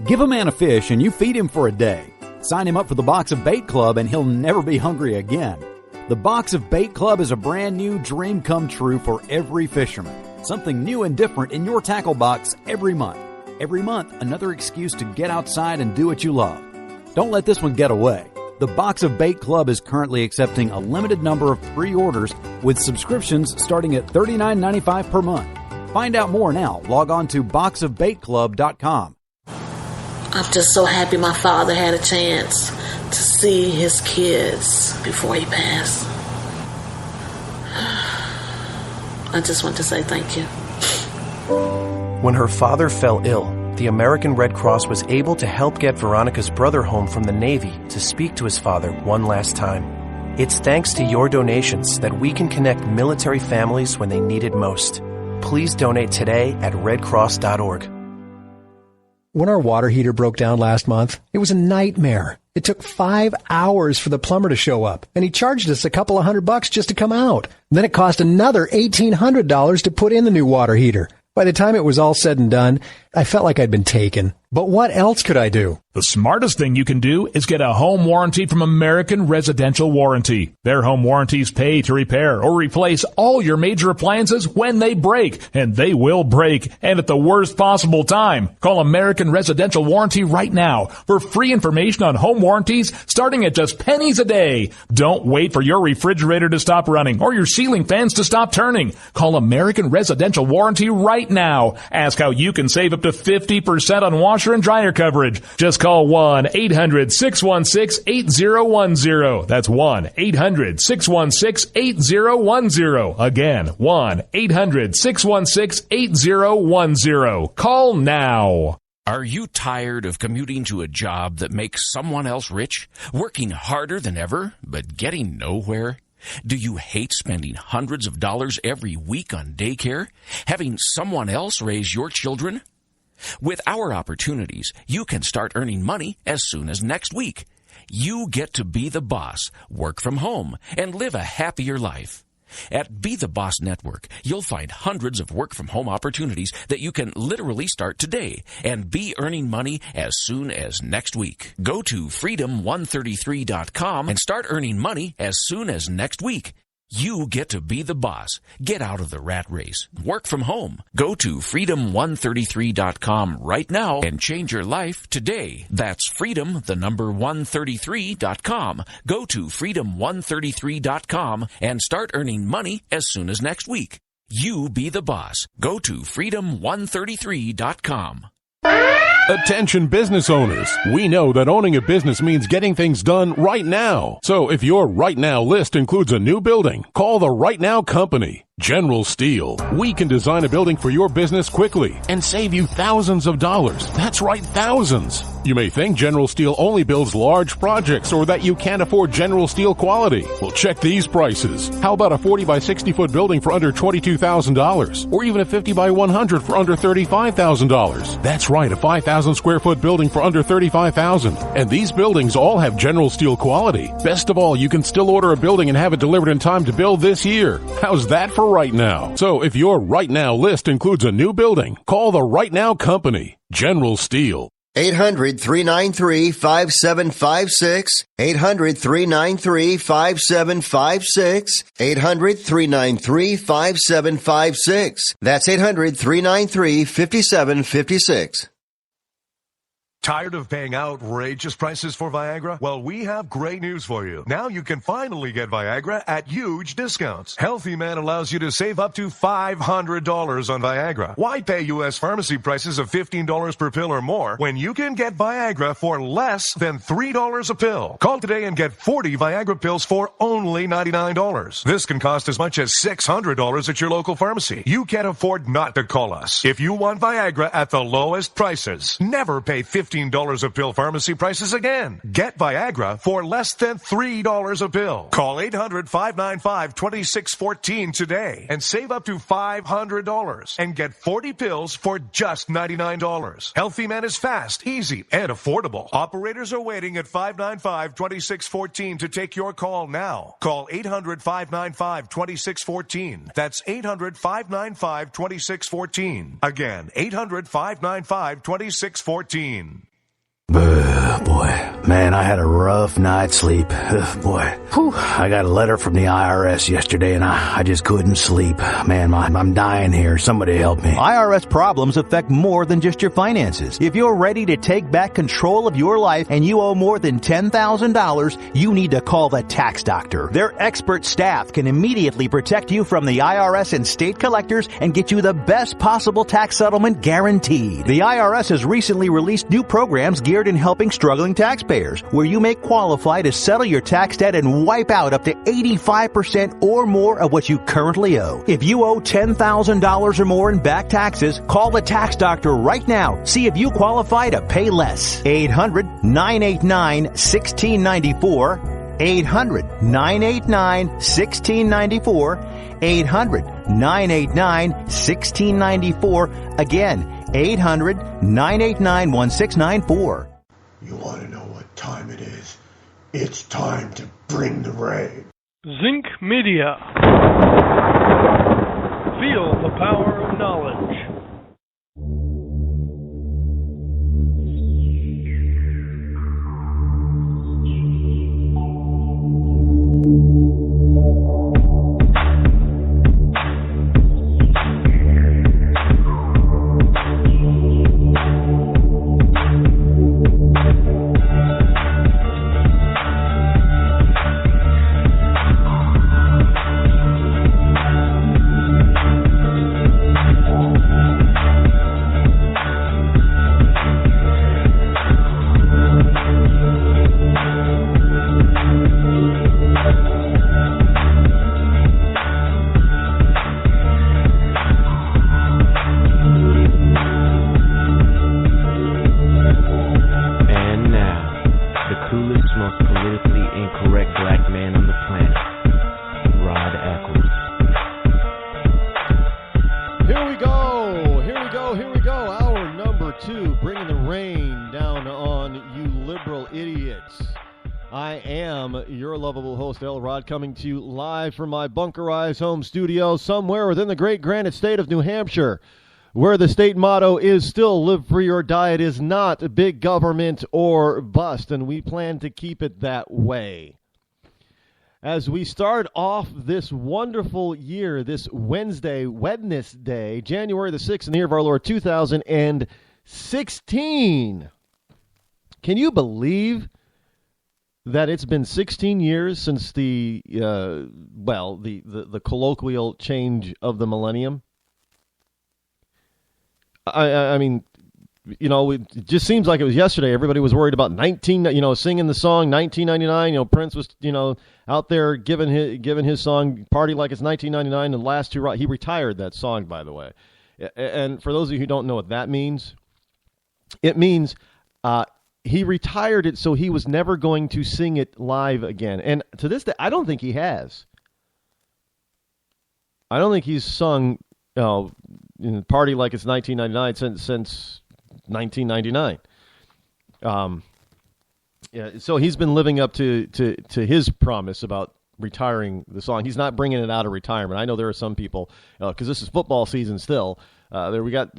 Give a man a fish and you feed him for a day. Sign him up for the Box of Bait Club and he'll never be hungry again. The Box of Bait Club is a brand new dream come true for every fisherman. Something new and different in your tackle box every month. Every month, another excuse to get outside and do what you love. Don't let this one get away. The Box of Bait Club is currently accepting a limited number of pre-orders with subscriptions starting at $39.95 per month. Find out more now. Log on to boxofbaitclub.com. I'm just so happy my father had a chance to see his kids before he passed. I just want to say thank you. When her father fell ill, the American Red Cross was able to help get Veronica's brother home from the Navy to speak to his father one last time. It's thanks to your donations that we can connect military families when they need it most. Please donate today at redcross.org. When our water heater broke down last month, it was a nightmare. It took 5 hours for the plumber to show up, and he charged us a couple of $100 just to come out. Then it cost another $1,800 to put in the new water heater. By the time it was all said and done, I felt like I'd been taken. But what else could I do? The smartest thing you can do is get a home warranty from American Residential Warranty. Their home warranties pay to repair or replace all your major appliances when they break, and they will break, and at the worst possible time. Call American Residential Warranty right now for free information on home warranties starting at just pennies a day. Don't wait for your refrigerator to stop running or your ceiling fans to stop turning. Call American Residential Warranty right now. Ask how you can save up to 50% on washer and dryer coverage. Just call 1-800-616-8010. That's 1-800-616-8010. Again, 1-800-616-8010. Call now. Are you tired of commuting to a job that makes someone else rich? Working harder than ever, but getting nowhere? Do you hate spending hundreds of dollars every week on daycare? Having someone else raise your children? With our opportunities, you can start earning money as soon as next week. You get to be the boss, work from home, and live a happier life. At Be the Boss Network, you'll find hundreds of work-from-home opportunities that you can literally start today and be earning money as soon as next week. Go to freedom133.com and start earning money as soon as next week. You get to be the boss. Get out of the rat race. Work from home. Go to freedom133.com right now and change your life today. That's freedom133.com. Go to freedom133.com and start earning money as soon as next week. You be the boss. Go to freedom133.com. Attention business owners. We know that owning a business means getting things done right now. So if your right now list includes a new building, call the Right Now Company. General Steel. We can design a building for your business quickly and save you thousands of dollars. That's right, thousands. You may think General Steel only builds large projects or that you can't afford General Steel quality. Well, check these prices. How about a 40 by 60 foot building for under $22,000 or even a 50 by 100 for under $35,000? That's right, a 5,000 square foot building for under $35,000. And these buildings all have General Steel quality. Best of all, you can still order a building and have it delivered in time to build this year. How's that for right now? So if your right now list includes a new building, call the Right Now Company, General Steel. 800-393-5756. 800-393-5756. 800-393-5756. That's 800-393-5756. Tired of paying outrageous prices for Viagra? Well, we have great news for you. Now you can finally get Viagra at huge discounts. Healthy Man allows you to save up to $500 on Viagra. Why pay U.S. pharmacy prices of $15 per pill or more when you can get Viagra for less than $3 a pill? Call today and get 40 Viagra pills for only $99. This can cost as much as $600 at your local pharmacy. You can't afford not to call us. If you want Viagra at the lowest prices, never pay $15 a pill pharmacy prices again. Get Viagra for less than $3 a pill. Call 800-595-2614 today and save up to $500 and get 40 pills for just $99. Healthy Man is fast, easy, and affordable. Operators are waiting at 595-2614 to take your call now. Call 800-595-2614. That's 800-595-2614. Again, 800-595-2614. Boy, man, I had a rough night's sleep. Boy, whew, I got a letter from the IRS yesterday and I just couldn't sleep. Man, I'm dying here. Somebody help me. IRS problems affect more than just your finances. If you're ready to take back control of your life and you owe more than $10,000, you need to call the tax doctor. Their expert staff can immediately protect you from the IRS and state collectors and get you the best possible tax settlement guaranteed. The IRS has recently released new programs geared in helping struggling taxpayers, where you may qualify to settle your tax debt and wipe out up to 85% or more of what you currently owe. If you owe $10,000 or more in back taxes, call the tax doctor right now. See if you qualify to pay less. 800-989-1694. 800-989-1694. 800-989-1694. Again, 800-989-1694. You want to know what time it is? It's time to bring the rain. Zinc Media. Feel the power of knowledge. Rod coming to you live from my bunkerized home studio somewhere within the great granite state of New Hampshire, where the state motto is still live free or die. It is not big government or bust, and we plan to keep it that way. As we start off this wonderful year, this Wednesday, January the 6th in the year of our Lord 2016. Can you believe that it's been 16 years since the colloquial change of the millennium? I mean, you know, it just seems like it was yesterday. Everybody was worried about singing the song 1999. You know, Prince was, out there giving his song "Party Like It's 1999." And the last two, he retired that song, by the way. And for those of you who don't know what that means, it means he retired it so he was never going to sing it live again. And to this day, I don't think he has. I don't think he's sung "Party Like It's 1999" since 1999. So he's been living up to his promise about retiring the song. He's not bringing it out of retirement. I know there are some people, because this is football season still. We got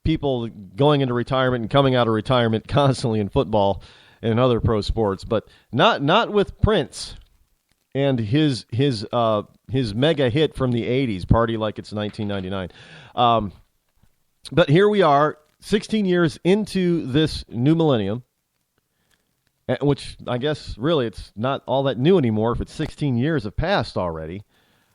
people going into retirement and coming out of retirement constantly in football and other pro sports, but not with Prince and his mega hit from the 80s, "Party Like It's 1999." But here we are, 16 years into this new millennium, which I guess really it's not all that new anymore if it's 16 years have passed already.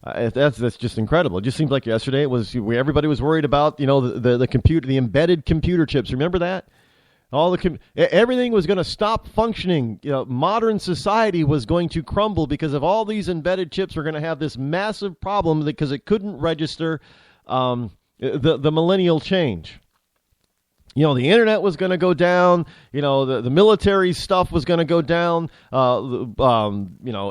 That's just incredible. It just seems like yesterday everybody was worried about the computer, the embedded computer chips. Remember that? Everything was going to stop functioning. Modern society was going to crumble because of all these embedded chips were going to have this massive problem because it couldn't register the millennial change. The internet was going to go down. The military stuff was going to go down.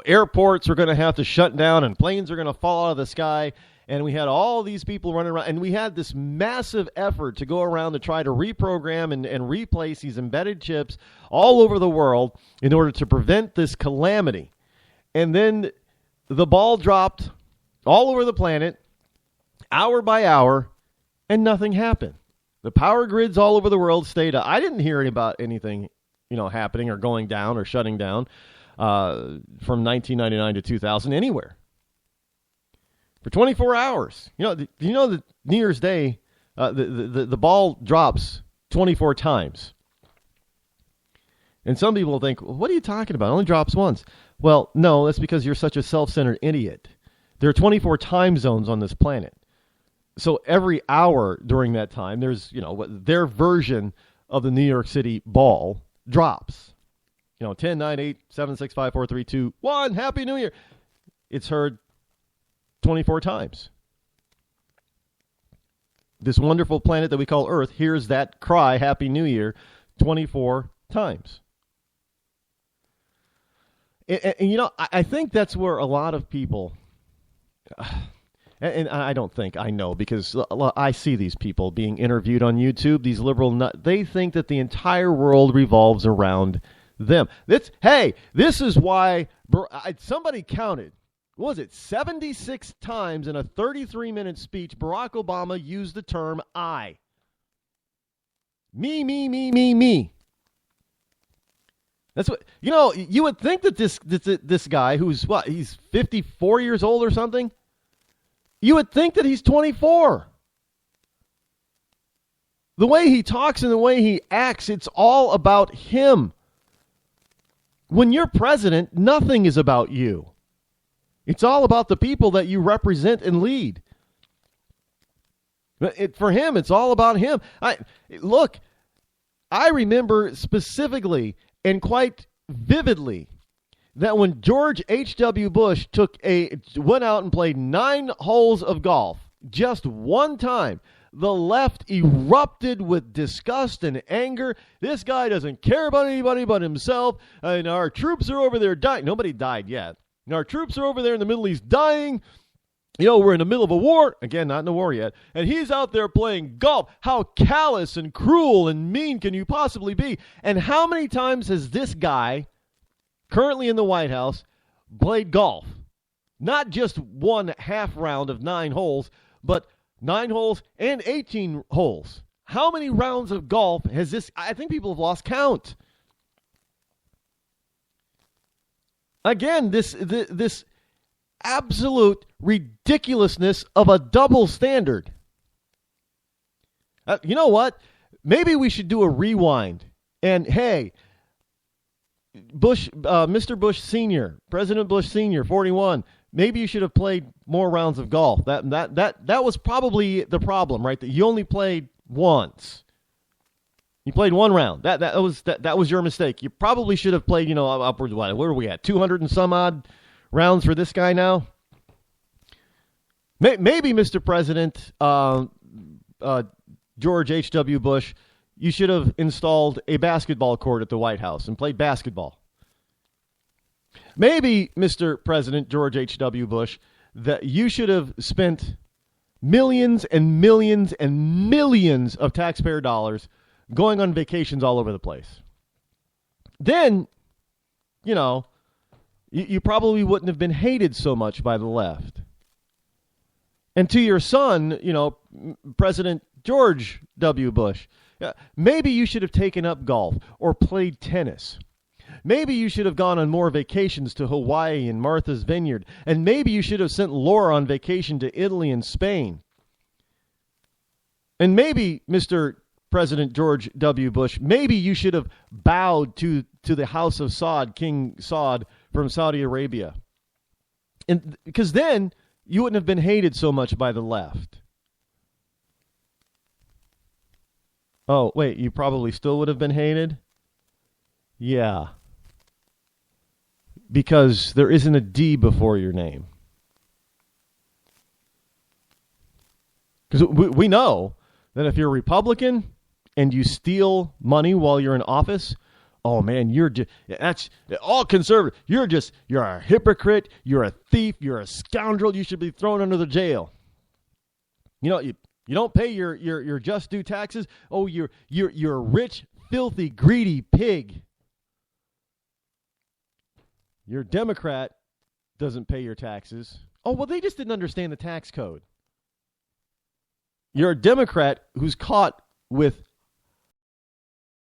Airports were going to have to shut down, and planes are going to fall out of the sky. And we had all these people running around, and we had this massive effort to go around to try to reprogram and replace these embedded chips all over the world in order to prevent this calamity. And then the ball dropped all over the planet, hour by hour, and nothing happened. The power grids all over the world stayed up. I didn't hear about anything, happening or going down or shutting down from 1999 to 2000 anywhere. For 24 hours. Do you know that New Year's Day, the ball drops 24 times? And some people think, well, what are you talking about? It only drops once. Well, no, that's because you're such a self-centered idiot. There are 24 time zones on this planet. So every hour during that time, there's, their version of the New York City ball drops. 10, 9, 8, 7, 6, 5, 4, 3, 2, 1, Happy New Year. It's heard 24 times. This wonderful planet that we call Earth hears that cry, Happy New Year, 24 times. And I think that's where a lot of people, and I don't think, I know, because I see these people being interviewed on YouTube, these liberal they think that the entire world revolves around them. This is why somebody counted, what was it, 76 times in a 33-minute speech, Barack Obama used the term I. Me. That's what, you would think that this guy who's, he's 54 years old or something? You would think that he's 24. The way he talks and the way he acts, it's all about him. When you're president, nothing is about you. It's all about the people that you represent and lead. For him, it's all about him. I remember specifically and quite vividly that when George H.W. Bush went out and played 9 holes of golf just one time, the left erupted with disgust and anger. This guy doesn't care about anybody but himself, and our troops are over there dying. Nobody died yet. And our troops are over there in the Middle East dying. We're in the middle of a war. Again, not in a war yet. And he's out there playing golf. How callous and cruel and mean can you possibly be? And how many times has this guy, currently in the White House, played golf? Not just one half round of 9 holes, but 9 holes and 18 holes. How many rounds of golf has this? I think people have lost count. Again, this absolute ridiculousness of a double standard. You know what? Maybe we should do a rewind. And hey, Mr. Bush Sr., President Bush Sr., 41. Maybe you should have played more rounds of golf. That was probably the problem, right? That you only played once. You played 1 round. That was your mistake. You probably should have played, upwards. Where are we at? 200 and some odd rounds for this guy now. Maybe, Mr. President, George H.W. Bush, you should have installed a basketball court at the White House and played basketball. Maybe, Mr. President George H.W. Bush, that you should have spent millions and millions and millions of taxpayer dollars going on vacations all over the place. Then, you probably wouldn't have been hated so much by the left. And to your son, President George W. Bush, maybe you should have taken up golf or played tennis. Maybe you should have gone on more vacations to Hawaii and Martha's Vineyard. And maybe you should have sent Laura on vacation to Italy and Spain. And maybe, Mr. President George W. Bush, maybe you should have bowed to the house of Saud, King Saud from Saudi Arabia. And because then you wouldn't have been hated so much by the left. Oh, wait, you probably still would have been hated? Yeah. Because there isn't a D before your name. Because we know that if you're a Republican and you steal money while you're in office, oh man, that's all conservative. You're a hypocrite. You're a thief. You're a scoundrel. You should be thrown under the jail. You don't pay your just due taxes. Oh, you're a rich, filthy, greedy pig. Your Democrat doesn't pay your taxes. Oh, well, they just didn't understand the tax code. You're a Democrat who's caught with